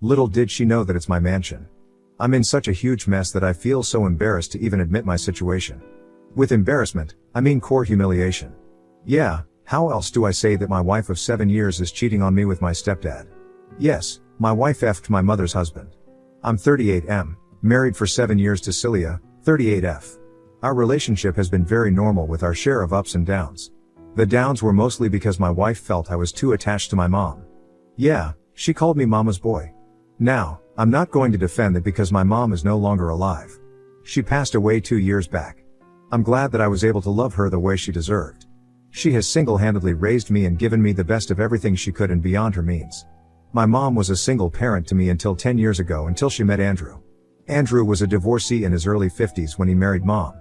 Little did she know that it's my mansion. I'm in such a huge mess that I feel so embarrassed to even admit my situation. With embarrassment, I mean core humiliation. Yeah, how else do I say that my wife of 7 years is cheating on me with my stepdad? Yes, my wife effed my mother's husband. I'm 38M, married for 7 years to Celia, 38F. Our relationship has been very normal with our share of ups and downs. The downs were mostly because my wife felt I was too attached to my mom. Yeah, she called me mama's boy. Now, I'm not going to defend that because my mom is no longer alive. She passed away 2 years back. I'm glad that I was able to love her the way she deserved. She has single-handedly raised me and given me the best of everything she could and beyond her means. My mom was a single parent to me until 10 years ago until she met Andrew. Andrew was a divorcee in his early 50s when he married Mom.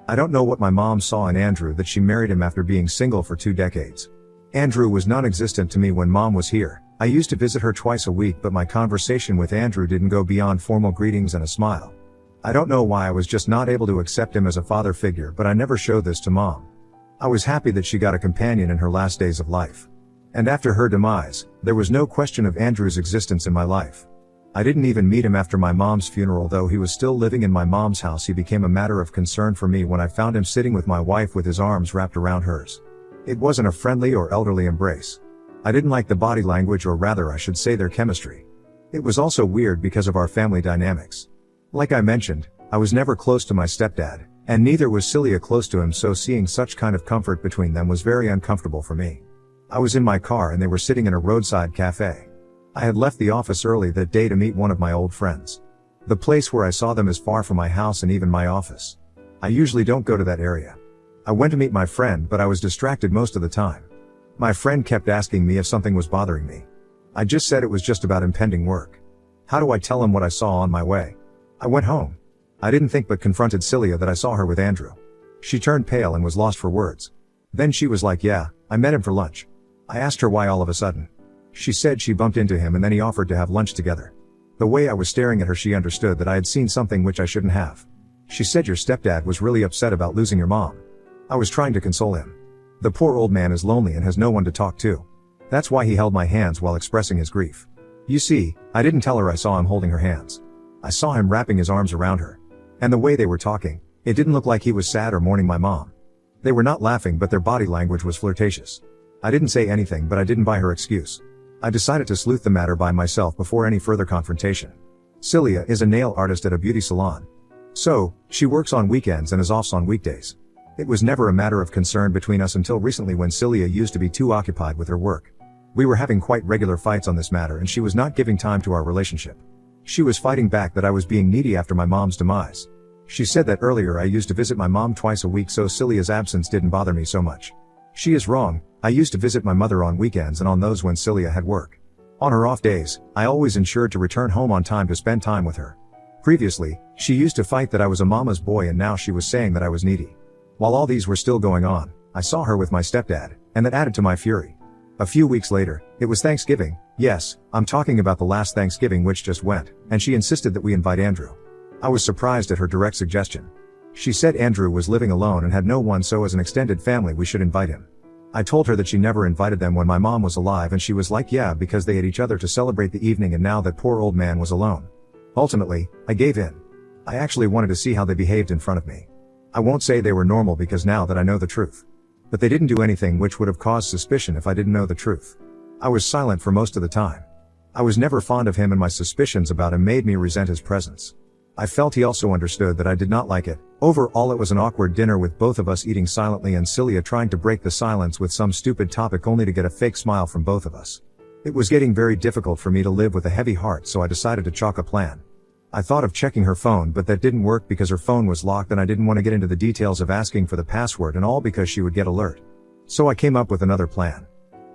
I don't know what my mom saw in Andrew that she married him after being single for 2 decades. Andrew was non-existent to me when Mom was here. I used to visit her twice a week, but my conversation with Andrew didn't go beyond formal greetings and a smile. I don't know why I was just not able to accept him as a father figure, but I never showed this to Mom. I was happy that she got a companion in her last days of life. And after her demise, there was no question of Andrew's existence in my life. I didn't even meet him after my mom's funeral, though he was still living in my mom's house. He became a matter of concern for me when I found him sitting with my wife with his arms wrapped around hers. It wasn't a friendly or elderly embrace. I didn't like the body language, or rather I should say their chemistry. It was also weird because of our family dynamics. Like I mentioned, I was never close to my stepdad, and neither was Celia close to him, so seeing such kind of comfort between them was very uncomfortable for me. I was in my car and they were sitting in a roadside cafe. I had left the office early that day to meet one of my old friends. The place where I saw them is far from my house and even my office. I usually don't go to that area. I went to meet my friend, but I was distracted most of the time. My friend kept asking me if something was bothering me. I just said it was just about impending work. How do I tell him what I saw on my way? I went home. I didn't think but confronted Celia that I saw her with Andrew. She turned pale and was lost for words. Then she was like, yeah, I met him for lunch. I asked her why all of a sudden. She said she bumped into him and then he offered to have lunch together. The way I was staring at her, she understood that I had seen something which I shouldn't have. She said your stepdad was really upset about losing your mom. I was trying to console him. The poor old man is lonely and has no one to talk to. That's why he held my hands while expressing his grief. You see, I didn't tell her I saw him holding her hands. I saw him wrapping his arms around her. And the way they were talking, it didn't look like he was sad or mourning my mom. They were not laughing, but their body language was flirtatious. I didn't say anything, but I didn't buy her excuse. I decided to sleuth the matter by myself before any further confrontation. Celia is a nail artist at a beauty salon. So, she works on weekends and is off on weekdays. It was never a matter of concern between us until recently, when Celia used to be too occupied with her work. We were having quite regular fights on this matter and she was not giving time to our relationship. She was fighting back that I was being needy after my mom's demise. She said that earlier I used to visit my mom twice a week, so Celia's absence didn't bother me so much. She is wrong. I used to visit my mother on weekends and on those when Celia had work. On her off days, I always ensured to return home on time to spend time with her. Previously, she used to fight that I was a mama's boy and now she was saying that I was needy. While all these were still going on, I saw her with my stepdad, and that added to my fury. A few weeks later, it was Thanksgiving. Yes, I'm talking about the last Thanksgiving which just went, and she insisted that we invite Andrew. I was surprised at her direct suggestion. She said Andrew was living alone and had no one, so as an extended family we should invite him. I told her that she never invited them when my mom was alive, and she was like, yeah, because they had each other to celebrate the evening and now that poor old man was alone. Ultimately, I gave in. I actually wanted to see how they behaved in front of me. I won't say they were normal because now that I know the truth. But they didn't do anything which would have caused suspicion if I didn't know the truth. I was silent for most of the time. I was never fond of him and my suspicions about him made me resent his presence. I felt he also understood that I did not like it. Overall, it was an awkward dinner with both of us eating silently and Celia trying to break the silence with some stupid topic only to get a fake smile from both of us. It was getting very difficult for me to live with a heavy heart, so I decided to chalk a plan. I thought of checking her phone, but that didn't work because her phone was locked and I didn't want to get into the details of asking for the password and all because she would get alert. So I came up with another plan.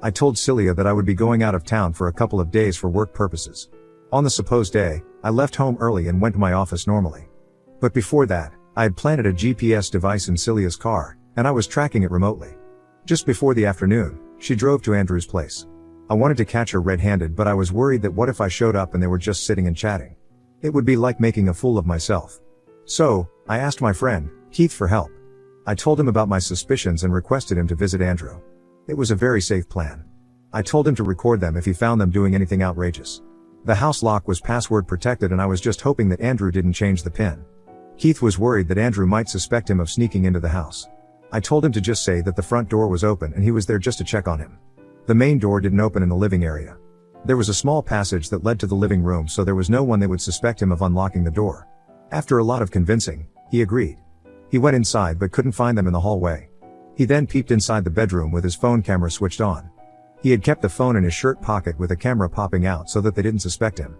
I told Celia that I would be going out of town for a couple of days for work purposes. On the supposed day, I left home early and went to my office normally. But before that, I had planted a GPS device in Celia's car, and I was tracking it remotely. Just before the afternoon, she drove to Andrew's place. I wanted to catch her red-handed, but I was worried that what if I showed up and they were just sitting and chatting? It would be like making a fool of myself. So, I asked my friend, Keith, for help. I told him about my suspicions and requested him to visit Andrew. It was a very safe plan. I told him to record them if he found them doing anything outrageous. The house lock was password protected and I was just hoping that Andrew didn't change the PIN. Keith was worried that Andrew might suspect him of sneaking into the house. I told him to just say that the front door was open and he was there just to check on him. The main door didn't open in the living area. There was a small passage that led to the living room, so there was no one that would suspect him of unlocking the door. After a lot of convincing, he agreed. He went inside but couldn't find them in the hallway. He then peeped inside the bedroom with his phone camera switched on. He had kept the phone in his shirt pocket with the camera popping out so that they didn't suspect him.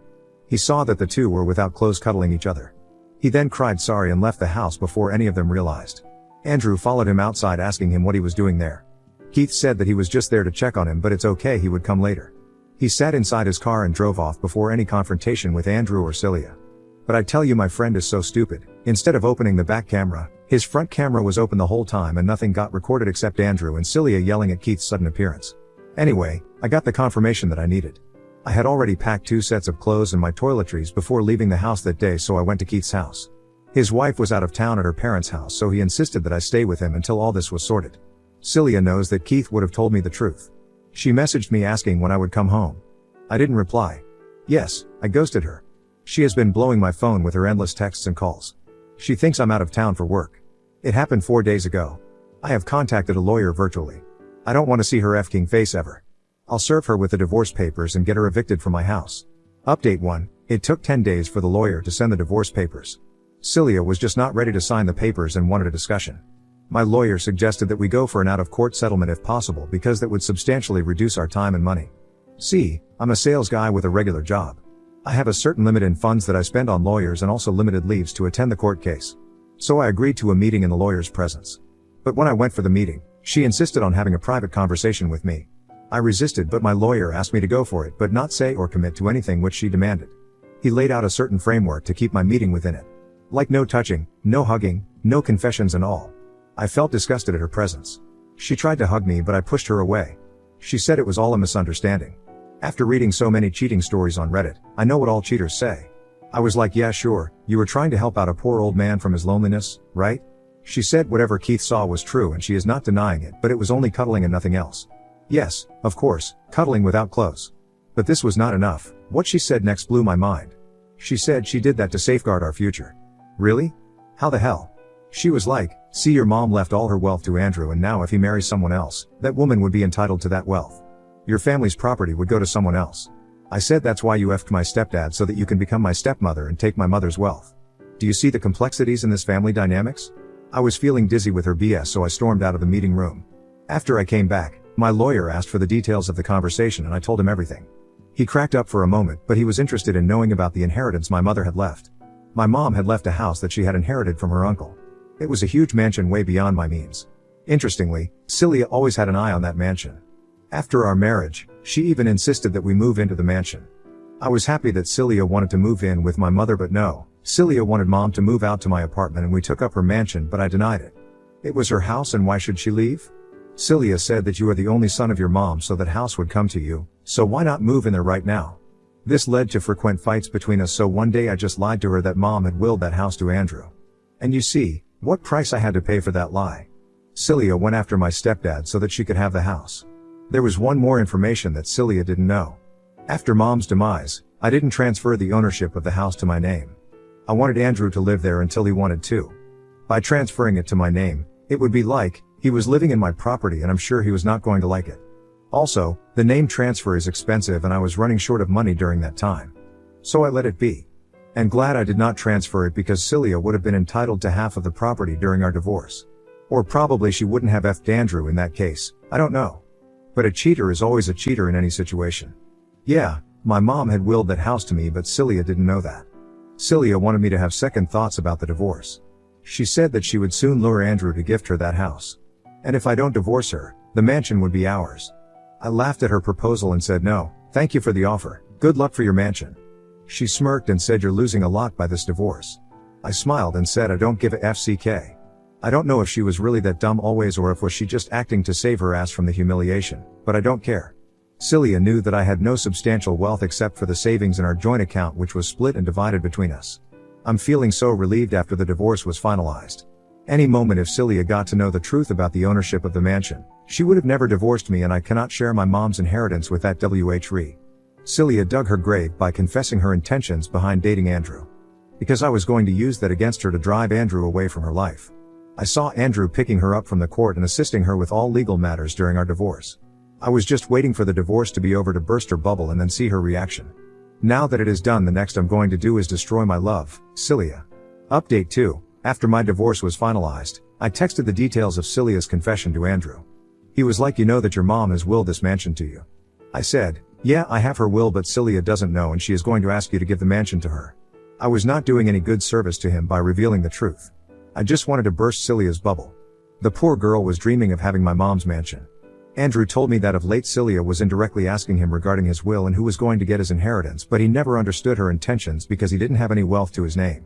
He saw that the two were without clothes cuddling each other. He then cried sorry and left the house before any of them realized. Andrew followed him outside asking him what he was doing there. Keith said that he was just there to check on him, but it's okay, he would come later. He sat inside his car and drove off before any confrontation with Andrew or Celia. But I tell you, my friend is so stupid. Instead of opening the back camera, his front camera was open the whole time and nothing got recorded except Andrew and Celia yelling at Keith's sudden appearance. Anyway, I got the confirmation that I needed. I had already packed 2 sets of clothes and my toiletries before leaving the house that day, so I went to Keith's house. His wife was out of town at her parents' house, so he insisted that I stay with him until all this was sorted. Celia knows that Keith would have told me the truth. She messaged me asking when I would come home. I didn't reply. Yes, I ghosted her. She has been blowing my phone with her endless texts and calls. She thinks I'm out of town for work. It happened 4 days ago. I have contacted a lawyer virtually. I don't want to see her F-king face ever. I'll serve her with the divorce papers and get her evicted from my house. Update 1. It took 10 days for the lawyer to send the divorce papers. Celia was just not ready to sign the papers and wanted a discussion. My lawyer suggested that we go for an out-of-court settlement if possible because that would substantially reduce our time and money. See, I'm a sales guy with a regular job. I have a certain limit in funds that I spend on lawyers and also limited leaves to attend the court case. So I agreed to a meeting in the lawyer's presence. But when I went for the meeting, she insisted on having a private conversation with me. I resisted, but my lawyer asked me to go for it but not say or commit to anything which she demanded. He laid out a certain framework to keep my meeting within it. Like no touching, no hugging, no confessions and all. I felt disgusted at her presence. She tried to hug me but I pushed her away. She said it was all a misunderstanding. After reading so many cheating stories on Reddit, I know what all cheaters say. I was like, yeah sure, you were trying to help out a poor old man from his loneliness, right? She said whatever Keith saw was true and she is not denying it, but it was only cuddling and nothing else. Yes, of course, cuddling without clothes. But this was not enough. What she said next blew my mind. She said she did that to safeguard our future. Really? How the hell? She was like, see, your mom left all her wealth to Andrew and now if he marries someone else, that woman would be entitled to that wealth. Your family's property would go to someone else. I said that's why you effed my stepdad so that you can become my stepmother and take my mother's wealth. Do you see the complexities in this family dynamics? I was feeling dizzy with her BS, so I stormed out of the meeting room. After I came back, my lawyer asked for the details of the conversation and I told him everything. He cracked up for a moment, but he was interested in knowing about the inheritance my mother had left. My mom had left a house that she had inherited from her uncle. It was a huge mansion way beyond my means. Interestingly, Celia always had an eye on that mansion. After our marriage, she even insisted that we move into the mansion. I was happy that Celia wanted to move in with my mother, but no, Celia wanted mom to move out to my apartment and we took up her mansion, but I denied it. It was her house and why should she leave? Celia said that you are the only son of your mom, so that house would come to you, so why not move in there right now? This led to frequent fights between us, so one day I just lied to her that mom had willed that house to Andrew. And you see, what price I had to pay for that lie. Celia went after my stepdad so that she could have the house. There was one more information that Celia didn't know. After mom's demise, I didn't transfer the ownership of the house to my name. I wanted Andrew to live there until he wanted to. By transferring it to my name, it would be like he was living in my property and I'm sure he was not going to like it. Also, the name transfer is expensive and I was running short of money during that time. So I let it be. And glad I did not transfer it because Celia would have been entitled to half of the property during our divorce. Or probably she wouldn't have effed Andrew in that case, I don't know. But a cheater is always a cheater in any situation. Yeah, my mom had willed that house to me, but Celia didn't know that. Celia wanted me to have second thoughts about the divorce. She said that she would soon lure Andrew to gift her that house. And if I don't divorce her, the mansion would be ours. I laughed at her proposal and said no, thank you for the offer, good luck for your mansion. She smirked and said you're losing a lot by this divorce. I smiled and said I don't give a FCK. I don't know if she was really that dumb always or if was she just acting to save her ass from the humiliation, but I don't care. Celia knew that I had no substantial wealth except for the savings in our joint account, which was split and divided between us. I'm feeling so relieved after the divorce was finalized. Any moment if Celia got to know the truth about the ownership of the mansion, she would have never divorced me and I cannot share my mom's inheritance with that WHRE. Celia dug her grave by confessing her intentions behind dating Andrew. Because I was going to use that against her to drive Andrew away from her life. I saw Andrew picking her up from the court and assisting her with all legal matters during our divorce. I was just waiting for the divorce to be over to burst her bubble and then see her reaction. Now that it is done, the next I'm going to do is destroy my love, Celia. Update 2. After my divorce was finalized, I texted the details of Celia's confession to Andrew. He was like, "You know that your mom has willed this mansion to you?" I said, "Yeah, I have her will, but Celia doesn't know and she is going to ask you to give the mansion to her." I was not doing any good service to him by revealing the truth. I just wanted to burst Celia's bubble. The poor girl was dreaming of having my mom's mansion. Andrew told me that of late Celia was indirectly asking him regarding his will and who was going to get his inheritance, but he never understood her intentions because he didn't have any wealth to his name.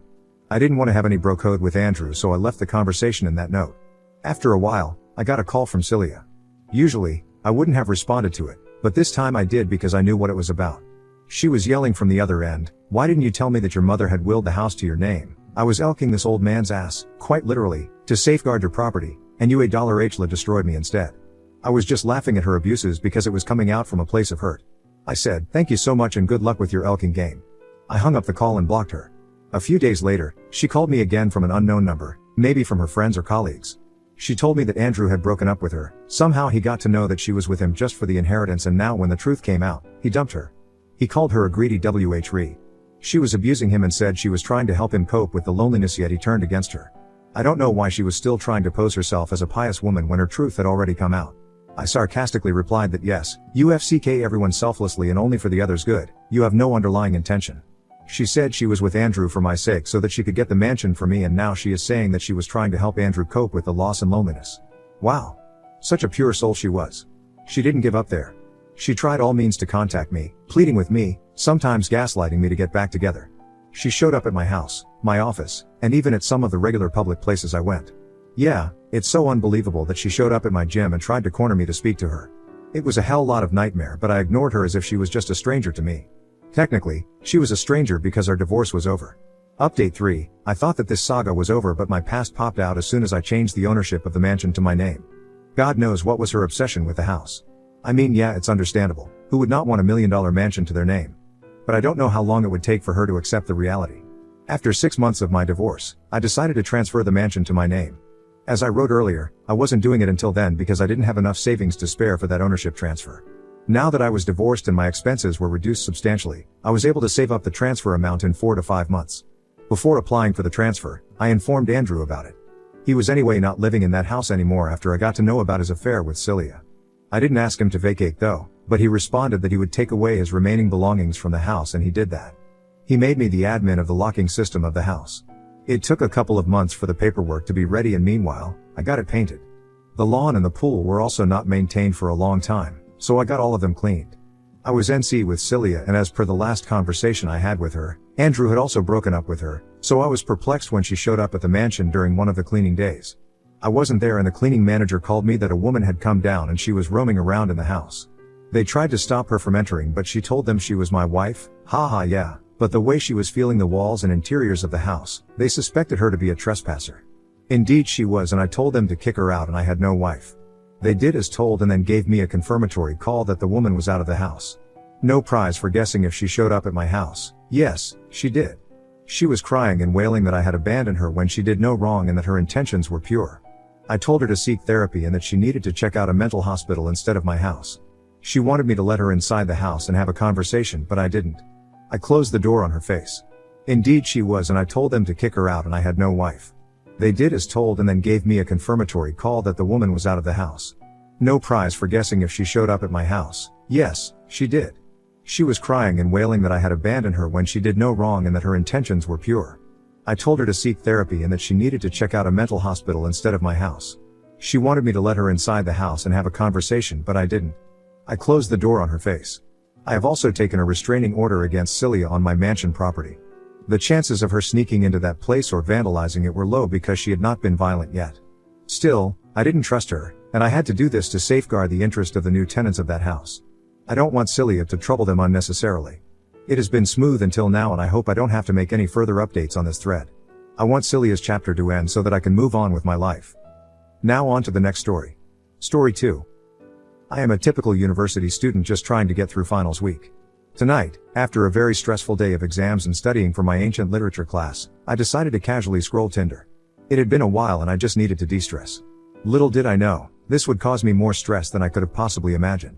I didn't want to have any bro code with Andrew, so I left the conversation in that note. After a while, I got a call from Celia. Usually, I wouldn't have responded to it, but this time I did because I knew what it was about. She was yelling from the other end, "Why didn't you tell me that your mother had willed the house to your name? I was elking this old man's ass, quite literally, to safeguard your property, and you $8 destroyed me instead." I was just laughing at her abuses because it was coming out from a place of hurt. I said, "Thank you so much and good luck with your elking game." I hung up the call and blocked her. A few days later, she called me again from an unknown number, maybe from her friends or colleagues. She told me that Andrew had broken up with her. Somehow he got to know that she was with him just for the inheritance, and now when the truth came out, he dumped her. He called her a greedy whore. She was abusing him and said she was trying to help him cope with the loneliness, yet he turned against her. I don't know why she was still trying to pose herself as a pious woman when her truth had already come out. I sarcastically replied that yes, you FCK everyone selflessly and only for the other's good, you have no underlying intention. She said she was with Andrew for my sake so that she could get the mansion for me, and now she is saying that she was trying to help Andrew cope with the loss and loneliness. Wow. Such a pure soul she was. She didn't give up there. She tried all means to contact me, pleading with me, sometimes gaslighting me to get back together. She showed up at my house, my office, and even at some of the regular public places I went. Yeah, it's so unbelievable that she showed up at my gym and tried to corner me to speak to her. It was a hell lot of nightmare, but I ignored her as if she was just a stranger to me. Technically, she was a stranger because our divorce was over. Update 3. I thought that this saga was over, but my past popped out as soon as I changed the ownership of the mansion to my name. God knows what was her obsession with the house. I mean, yeah, it's understandable. Who would not want $1 million mansion to their name? But I don't know how long it would take for her to accept the reality. After 6 months of my divorce, I decided to transfer the mansion to my name. As I wrote earlier, I wasn't doing it until then because I didn't have enough savings to spare for that ownership transfer. Now that I was divorced and my expenses were reduced substantially, I was able to save up the transfer amount in 4 to 5 months. Before applying for the transfer, I informed Andrew about it. He was anyway not living in that house anymore after I got to know about his affair with Celia. I didn't ask him to vacate though, but he responded that he would take away his remaining belongings from the house, and he did that. He made me the admin of the locking system of the house. It took a couple of months for the paperwork to be ready, and meanwhile, I got it painted. The lawn and the pool were also not maintained for a long time, so I got all of them cleaned. I was NC with Celia, and as per the last conversation I had with her, Andrew had also broken up with her, so I was perplexed when she showed up at the mansion during one of the cleaning days. I wasn't there, and the cleaning manager called me that a woman had come down and she was roaming around in the house. They tried to stop her from entering, but she told them she was my wife. Haha, yeah, but the way she was feeling the walls and interiors of the house, they suspected her to be a trespasser. Indeed she was, and I told them to kick her out and I had no wife. They did as told and then gave me a confirmatory call that the woman was out of the house. No prize for guessing if she showed up at my house. Yes, she did. She was crying and wailing that I had abandoned her when she did no wrong and that her intentions were pure. I told her to seek therapy and that she needed to check out a mental hospital instead of my house. She wanted me to let her inside the house and have a conversation, but I didn't. I closed the door on her face. Indeed she was, and I told them to kick her out and I had no wife. They did as told and then gave me a confirmatory call that the woman was out of the house. No prize for guessing if she showed up at my house. Yes, she did. She was crying and wailing that I had abandoned her when she did no wrong and that her intentions were pure. I told her to seek therapy and that she needed to check out a mental hospital instead of my house. She wanted me to let her inside the house and have a conversation, but I didn't. I closed the door on her face. I have also taken a restraining order against Celia on my mansion property. The chances of her sneaking into that place or vandalizing it were low because she had not been violent yet. Still, I didn't trust her, and I had to do this to safeguard the interest of the new tenants of that house. I don't want Celia to trouble them unnecessarily. It has been smooth until now, and I hope I don't have to make any further updates on this thread. I want Celia's chapter to end so that I can move on with my life. Now on to the next story. Story 2. I am a typical university student just trying to get through finals week. Tonight, after a very stressful day of exams and studying for my ancient literature class, I decided to casually scroll Tinder. It had been a while and I just needed to de-stress. Little did I know, this would cause me more stress than I could have possibly imagined.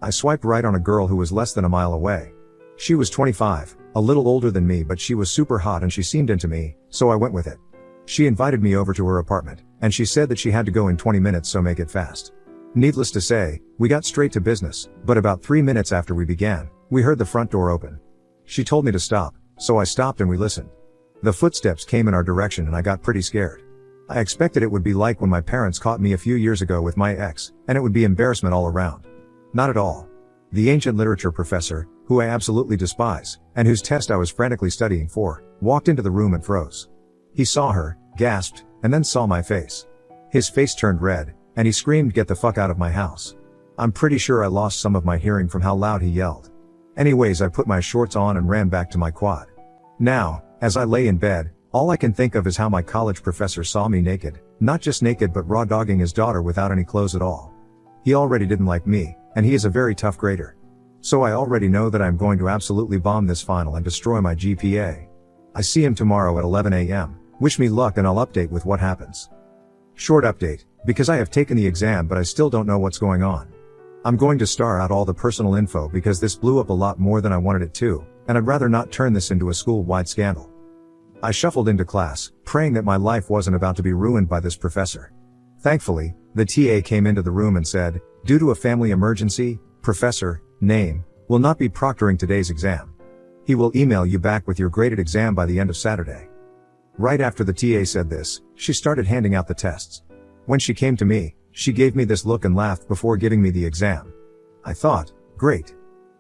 I swiped right on a girl who was less than a mile away. She was 25, a little older than me, but she was super hot and she seemed into me, so I went with it. She invited me over to her apartment, and she said that she had to go in 20 minutes, so make it fast. Needless to say, we got straight to business, but about 3 minutes after we began, we heard the front door open. She told me to stop, so I stopped and we listened. The footsteps came in our direction and I got pretty scared. I expected it would be like when my parents caught me a few years ago with my ex, and it would be embarrassment all around. Not at all. The ancient literature professor, who I absolutely despise, and whose test I was frantically studying for, walked into the room and froze. He saw her, gasped, and then saw my face. His face turned red, and he screamed, "Get the fuck out of my house." I'm pretty sure I lost some of my hearing from how loud he yelled. Anyways, I put my shorts on and ran back to my quad. Now, as I lay in bed, all I can think of is how my college professor saw me naked, not just naked but raw dogging his daughter without any clothes at all. He already didn't like me, and he is a very tough grader. So I already know that I'm going to absolutely bomb this final and destroy my GPA. I see him tomorrow at 11 a.m. Wish me luck and I'll update with what happens. Short update, because I have taken the exam but I still don't know what's going on. I'm going to star out all the personal info because this blew up a lot more than I wanted it to, and I'd rather not turn this into a school-wide scandal. I shuffled into class, praying that my life wasn't about to be ruined by this professor. Thankfully, the TA came into the room and said, "Due to a family emergency, Professor, name, will not be proctoring today's exam. He will email you back with your graded exam by the end of Saturday." Right after the TA said this, she started handing out the tests. When she came to me, she gave me this look and laughed before giving me the exam. I thought, great.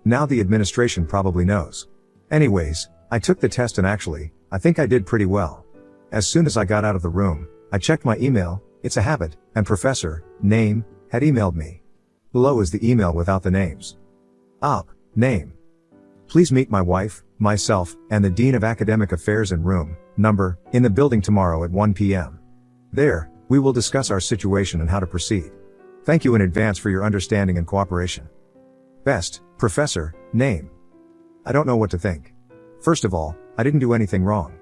Now the administration probably knows. Anyways, I took the test and actually, I think I did pretty well. As soon as I got out of the room, I checked my email, it's a habit, and Professor, name, had emailed me. Below is the email without the names. Op, name. Please meet my wife, myself, and the Dean of Academic Affairs in room, number, in the building tomorrow at 1 p.m. There, we will discuss our situation and how to proceed. Thank you in advance for your understanding and cooperation. Best, Professor, name. I don't know what to think. First of all, I didn't do anything wrong.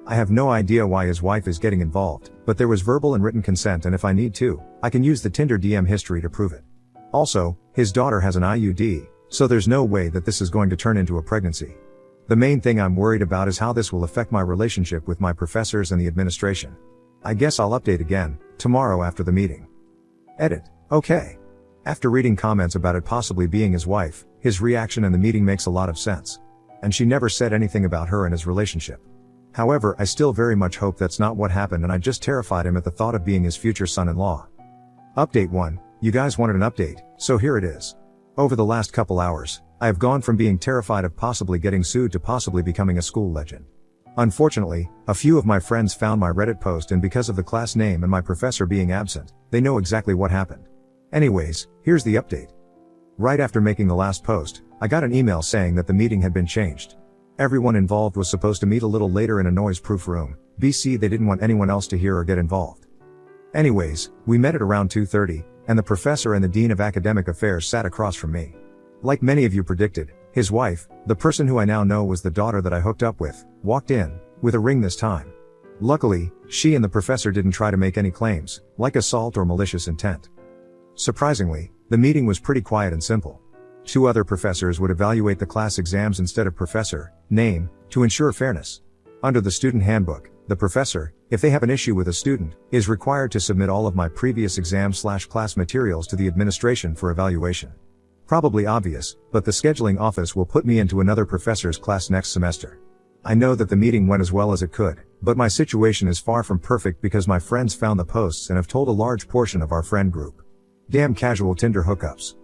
I have no idea why his wife is getting involved, but there was verbal and written consent, and if I need to, I can use the Tinder DM history to prove it. Also, his daughter has an IUD, so there's no way that this is going to turn into a pregnancy. The main thing I'm worried about is how this will affect my relationship with my professors and the administration. I guess I'll update again, tomorrow after the meeting. Edit. Okay. After reading comments about it possibly being his wife, his reaction in the meeting makes a lot of sense. And she never said anything about her and his relationship. However, I still very much hope that's not what happened, and I just terrified him at the thought of being his future son-in-law. Update 1. You guys wanted an update, so here it is. Over the last couple hours, I have gone from being terrified of possibly getting sued to possibly becoming a school legend. Unfortunately, a few of my friends found my Reddit post, and because of the class name and my professor being absent, they know exactly what happened. Anyways, here's the update. Right after making the last post, I got an email saying that the meeting had been changed. Everyone involved was supposed to meet a little later in a noise-proof room. BC, they didn't want anyone else to hear or get involved. Anyways, we met at around 2:30, and the professor and the Dean of Academic Affairs sat across from me. Like many of you predicted, his wife, the person who I now know was the daughter that I hooked up with, walked in, with a ring this time. Luckily, she and the professor didn't try to make any claims, like assault or malicious intent. Surprisingly, the meeting was pretty quiet and simple. 2 other professors would evaluate the class exams instead of professor, name, to ensure fairness. Under the student handbook, the professor, if they have an issue with a student, is required to submit all of my previous exam/class materials to the administration for evaluation. Probably obvious, but the scheduling office will put me into another professor's class next semester. I know that the meeting went as well as it could, but my situation is far from perfect because my friends found the posts and have told a large portion of our friend group. Damn casual Tinder hookups.